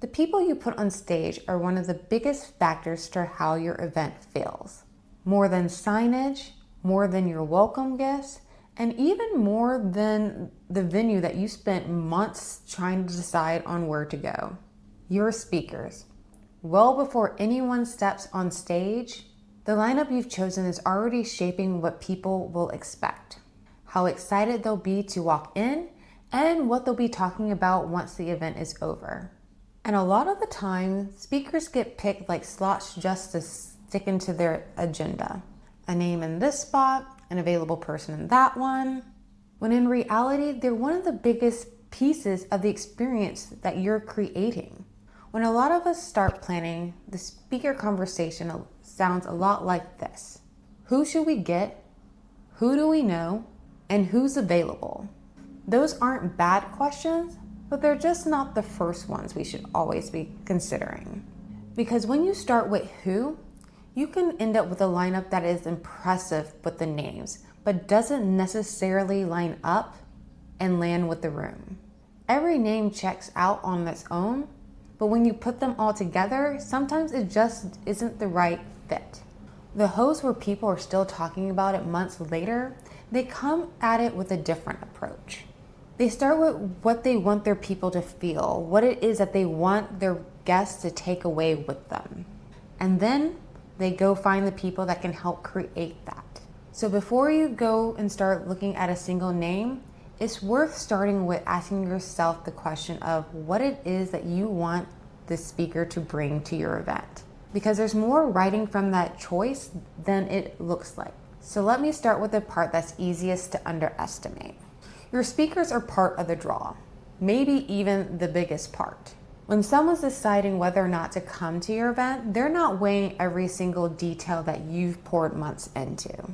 The people you put on stage are one of the biggest factors to how your event feels. More than signage, more than your welcome gifts, and even more than the venue that you spent months trying to decide on where to go. Your speakers. Well before anyone steps on stage, the lineup you've chosen is already shaping what people will expect, how excited they'll be to walk in, and what they'll be talking about once the event is over. And a lot of the time, speakers get picked like slots just to stick into their agenda. A name in this spot, an available person in that one, when in reality, they're one of the biggest pieces of the experience that you're creating. When a lot of us start planning, the speaker conversation sounds a lot like this. Who should we get? Who do we know? And who's available? Those aren't bad questions, but they're just not the first ones we should always be considering. Because when you start with who, you can end up with a lineup that is impressive with the names, but doesn't necessarily line up and land with the room. Every name checks out on its own, but when you put them all together, sometimes it just isn't the right fit. The hosts where people are still talking about it months later, they come at it with a different approach. They start with what they want their people to feel, what it is that they want their guests to take away with them. And then they go find the people that can help create that. So before you go and start looking at a single name, it's worth starting with asking yourself the question of what it is that you want the speaker to bring to your event. Because there's more writing from that choice than it looks like. So let me start with the part that's easiest to underestimate. Your speakers are part of the draw, maybe even the biggest part. When someone's deciding whether or not to come to your event, they're not weighing every single detail that you've poured months into.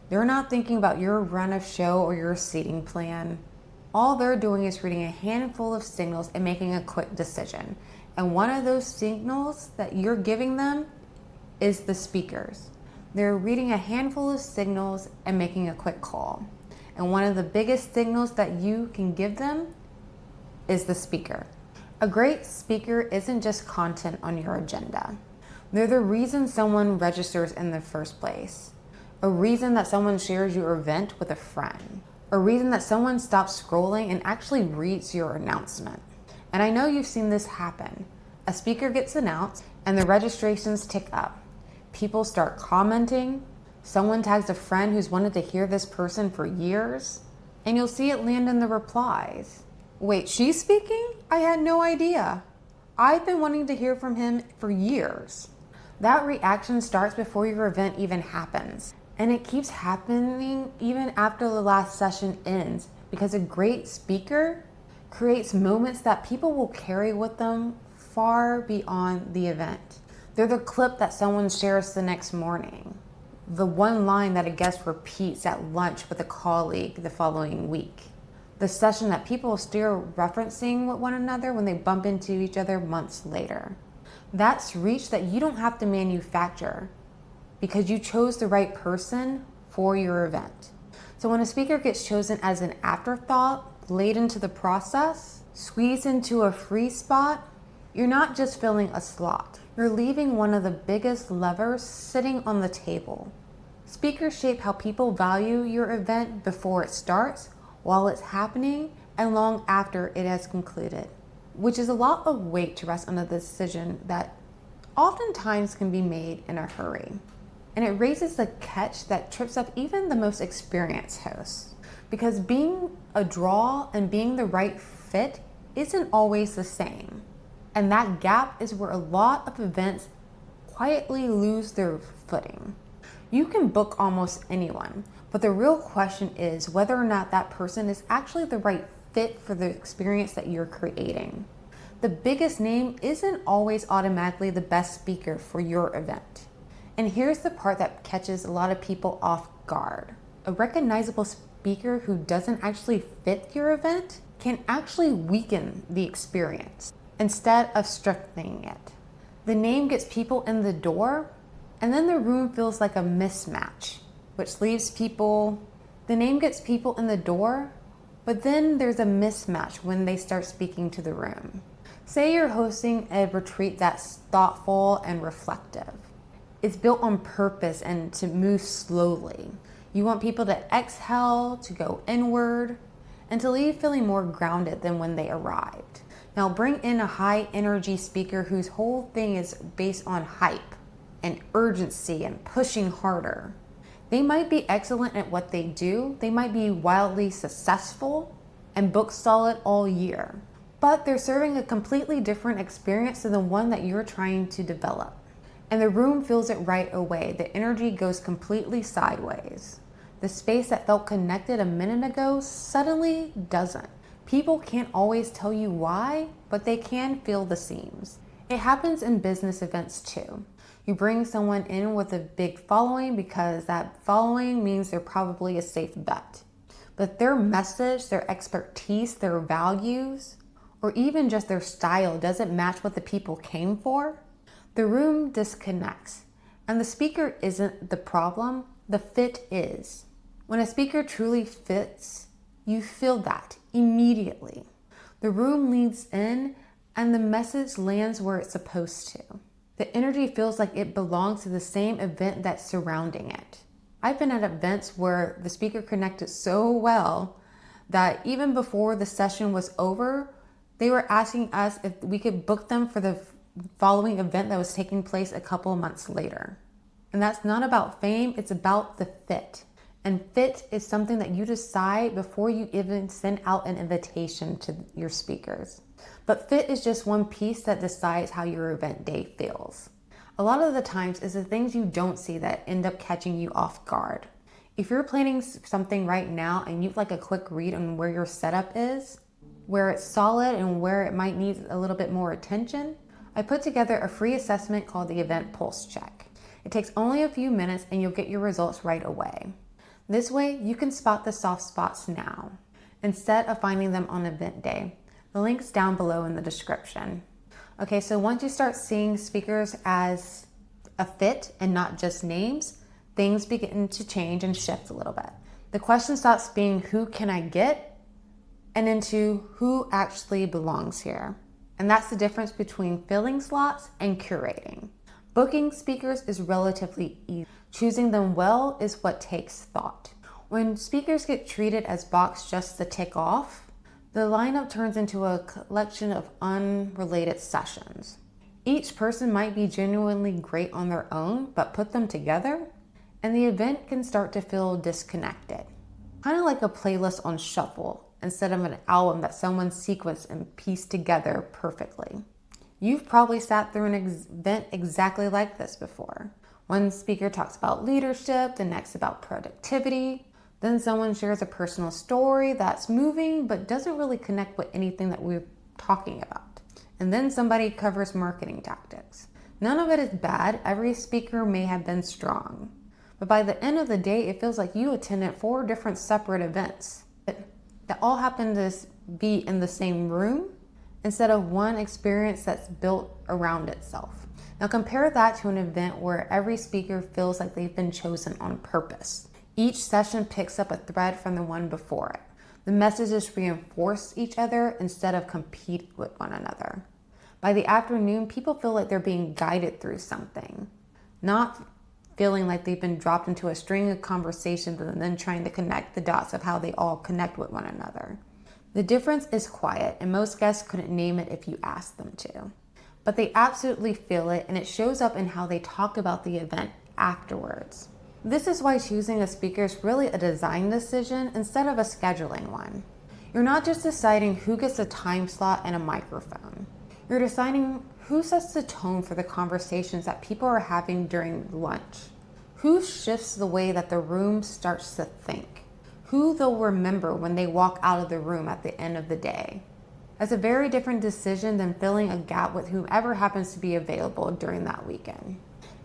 They're not thinking about your run of show or your seating plan. All they're doing is reading a handful of signals and making a quick decision. And one of those signals that you're giving them is the speakers. They're reading a handful of signals and making a quick call. And one of the biggest signals that you can give them is the speaker. A great speaker isn't just content on your agenda. They're the reason someone registers in the first place. A reason that someone shares your event with a friend. A reason that someone stops scrolling and actually reads your announcement. And I know you've seen this happen. A speaker gets announced and the registrations tick up. People start commenting. Someone tags a friend who's wanted to hear this person for years, and you'll see it land in the replies. Wait, she's speaking? I had no idea. I've been wanting to hear from him for years. That reaction starts before your event even happens, and it keeps happening even after the last session ends, because a great speaker creates moments that people will carry with them far beyond the event. They're the clip that someone shares the next morning. The one line that a guest repeats at lunch with a colleague the following week. The session that people are still referencing with one another when they bump into each other months later. That's reach that you don't have to manufacture because you chose the right person for your event. So when a speaker gets chosen as an afterthought, late into the process, squeezed into a free spot, you're not just filling a slot. You're leaving one of the biggest levers sitting on the table. Speakers shape how people value your event before it starts, while it's happening, and long after it has concluded, which is a lot of weight to rest on a decision that oftentimes can be made in a hurry. And it raises the catch that trips up even the most experienced hosts, because being a draw and being the right fit isn't always the same. And that gap is where a lot of events quietly lose their footing. You can book almost anyone, but the real question is whether or not that person is actually the right fit for the experience that you're creating. The biggest name isn't always automatically the best speaker for your event. And here's the part that catches a lot of people off guard. A recognizable speaker who doesn't actually fit your event can actually weaken the experience instead of strengthening it. The name gets people in the door, and then the room feels like a mismatch, which leaves people, the name gets people in the door, but then there's a mismatch when they start speaking to the room. Say you're hosting a retreat that's thoughtful and reflective. It's built on purpose and to move slowly. You want people to exhale, to go inward, and to leave feeling more grounded than when they arrived. Now bring in a high energy speaker whose whole thing is based on hype and urgency and pushing harder. They might be excellent at what they do. They might be wildly successful and book solid all year, but they're serving a completely different experience than the one that you're trying to develop. And the room feels it right away. The energy goes completely sideways. The space that felt connected a minute ago suddenly doesn't. People can't always tell you why, but they can feel the seams. It happens in business events too. You bring someone in with a big following because that following means they're probably a safe bet. But their message, their expertise, their values, or even just their style doesn't match what the people came for, the room disconnects. And the speaker isn't the problem, the fit is. When a speaker truly fits, you feel that immediately. The room leads in and the message lands where it's supposed to. The energy feels like it belongs to the same event that's surrounding it. I've been at events where the speaker connected so well that even before the session was over, they were asking us if we could book them for the following event that was taking place a couple of months later. And that's not about fame, it's about the fit. And fit is something that you decide before you even send out an invitation to your speakers. But fit is just one piece that decides how your event day feels. A lot of the times it's the things you don't see that end up catching you off guard. If you're planning something right now and you'd like a quick read on where your setup is, where it's solid and where it might need a little bit more attention, I put together a free assessment called the Event Pulse Check. It takes only a few minutes and you'll get your results right away. This way you can spot the soft spots now, instead of finding them on event day. The link's down below in the description. Okay, so once you start seeing speakers as a fit and not just names, things begin to change and shift a little bit. The question stops being who can I get and into who actually belongs here. And that's the difference between filling slots and curating. Booking speakers is relatively easy. Choosing them well is what takes thought. When speakers get treated as boxes just to tick off, the lineup turns into a collection of unrelated sessions. Each person might be genuinely great on their own, but put them together, and the event can start to feel disconnected. Kind of like a playlist on shuffle, instead of an album that someone sequenced and pieced together perfectly. You've probably sat through an event exactly like this before. One speaker talks about leadership, the next about productivity. Then someone shares a personal story that's moving but doesn't really connect with anything that we're talking about. And then somebody covers marketing tactics. None of it is bad. Every speaker may have been strong. But by the end of the day, it feels like you attended 4 different separate events that all happen to be in the same room instead of one experience that's built around itself. Now compare that to an event where every speaker feels like they've been chosen on purpose. Each session picks up a thread from the one before it. The messages reinforce each other instead of compete with one another. By the afternoon, people feel like they're being guided through something, not feeling like they've been dropped into a string of conversations and then trying to connect the dots of how they all connect with one another. The difference is quiet, and most guests couldn't name it if you asked them to. But they absolutely feel it, and it shows up in how they talk about the event afterwards. This is why choosing a speaker is really a design decision instead of a scheduling one. You're not just deciding who gets a time slot and a microphone. You're deciding who sets the tone for the conversations that people are having during lunch. Who shifts the way that the room starts to think. Who they'll remember when they walk out of the room at the end of the day. That's a very different decision than filling a gap with whomever happens to be available during that weekend.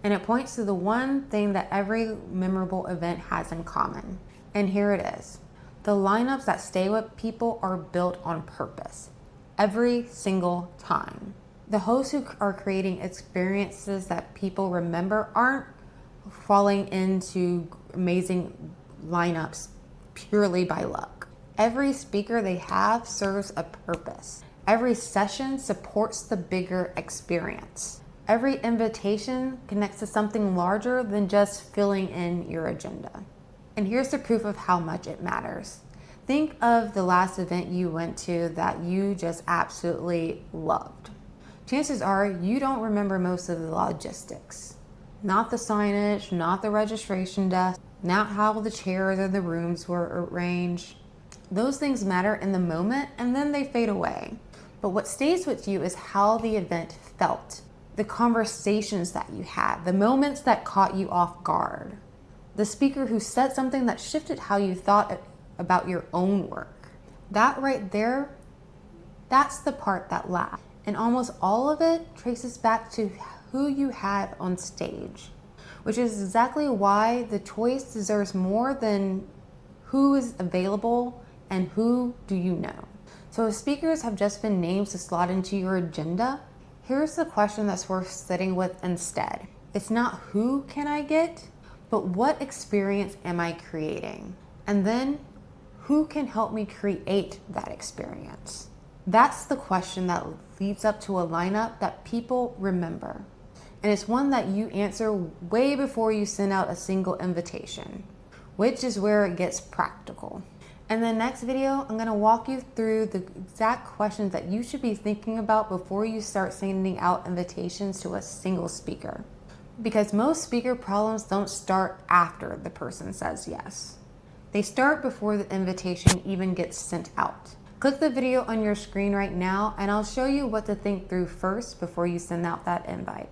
And it points to the one thing that every memorable event has in common. And here it is. The lineups that stay with people are built on purpose. Every single time. The hosts who are creating experiences that people remember aren't falling into amazing lineups purely by luck. Every speaker they have serves a purpose. Every session supports the bigger experience. Every invitation connects to something larger than just filling in your agenda. And here's the proof of how much it matters. Think of the last event you went to that you just absolutely loved. Chances are you don't remember most of the logistics. Not the signage, not the registration desk, not how the chairs or the rooms were arranged. Those things matter in the moment and then they fade away. But what stays with you is how the event felt, the conversations that you had, the moments that caught you off guard, the speaker who said something that shifted how you thought about your own work. That right there, that's the part that lasts. And almost all of it traces back to who you had on stage, which is exactly why the choice deserves more than who is available and who do you know. So if speakers have just been names to slot into your agenda, here's the question that's worth sitting with instead. It's not who can I get, but what experience am I creating? And then who can help me create that experience? That's the question that leads up to a lineup that people remember. And it's one that you answer way before you send out a single invitation, which is where it gets practical. In the next video, I'm gonna walk you through the exact questions that you should be thinking about before you start sending out invitations to a single speaker. Because most speaker problems don't start after the person says yes. They start before the invitation even gets sent out. Click the video on your screen right now and I'll show you what to think through first before you send out that invite.